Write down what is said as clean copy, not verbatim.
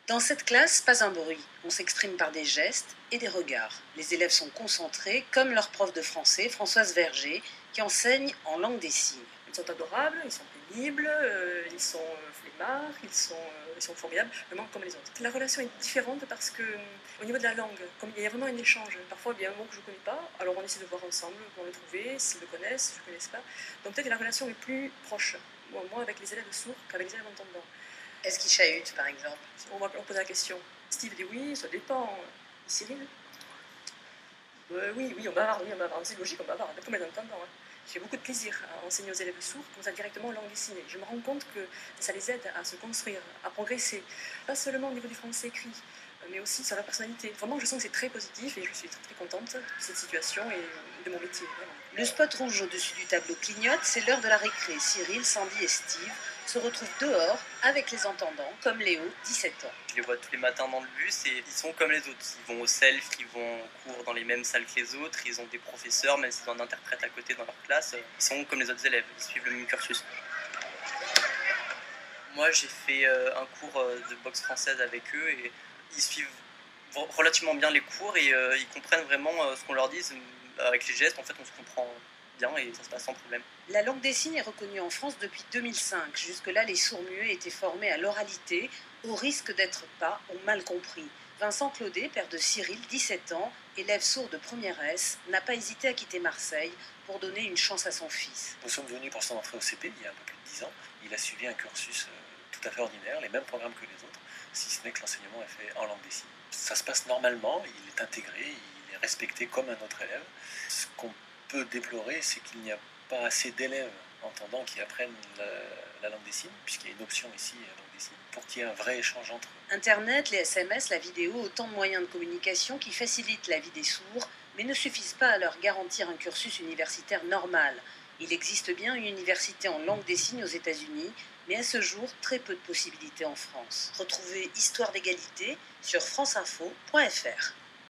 Dans cette classe, pas un bruit. On s'exprime par des gestes et des regards. Les élèves sont concentrés, comme leur prof de français, Françoise Verger, qui enseigne en langue des signes. Ils sont adorables, ils sont pénibles, ils sont flemmards, ils sont formidables, vraiment comme les autres. La relation est différente parce que, au niveau de la langue, comme il y a vraiment un échange, parfois il y a un mot que je ne connais pas, alors on essaie de voir ensemble comment le trouver, s'ils le connaissent, je ne connaisse pas. Donc peut-être que la relation est plus proche, moi avec les élèves sourds qu'avec les élèves entendants. Est-ce qu'ils chahutent, par exemple? On pose la question. Steve dit oui, ça dépend. Cyril oui, on bavarde, c'est logique, on bavarde, comme les entendants. Hein. J'ai beaucoup de plaisir à enseigner aux élèves sourds, comme ça directement en langue dessinée. Je me rends compte que ça les aide à se construire, à progresser, pas seulement au niveau du français écrit, mais aussi sur leur personnalité. Vraiment, je sens que c'est très positif et je suis très, très contente de cette situation et de mon métier. Vraiment. Le spot rouge au-dessus du tableau clignote, c'est l'heure de la récré. Cyril, Sandy et Steve se retrouvent dehors avec les entendants, comme Léo, 17 ans. Je les vois tous les matins dans le bus et ils sont comme les autres. Ils vont au self, ils vont en cours dans les mêmes salles que les autres, ils ont des professeurs, même s'ils ont un interprète à côté dans leur classe, ils sont comme les autres élèves, ils suivent le même cursus. Moi, j'ai fait un cours de boxe française avec eux et ils suivent relativement bien les cours et ils comprennent vraiment ce qu'on leur dit. Avec les gestes, en fait, on se comprend bien et ça se passe sans problème. La langue des signes est reconnue en France depuis 2005. Jusque-là, les sourds-muets étaient formés à l'oralité, au risque d'être pas ou mal compris. Vincent Claudet, père de Cyril, 17 ans, élève sourd de première S, n'a pas hésité à quitter Marseille pour donner une chance à son fils. Nous sommes venus pour son entrée au CP il y a un peu plus de 10 ans. Il a suivi un cursus tout à fait ordinaire, les mêmes programmes que les autres, si ce n'est que l'enseignement est fait en langue des signes. Ça se passe normalement, il est intégré, il est respecté comme un autre élève. Ce qu'on peut déplorer, c'est qu'il n'y a pas assez d'élèves entendants qui apprennent la langue des signes, puisqu'il y a une option ici, la langue des signes, pour qu'il y ait un vrai échange entre eux. Internet, les SMS, la vidéo, autant de moyens de communication qui facilitent la vie des sourds, mais ne suffisent pas à leur garantir un cursus universitaire normal. Il existe bien une université en langue des signes aux États-Unis, mais à ce jour, très peu de possibilités en France. Retrouvez Histoire d'égalité sur franceinfo.fr.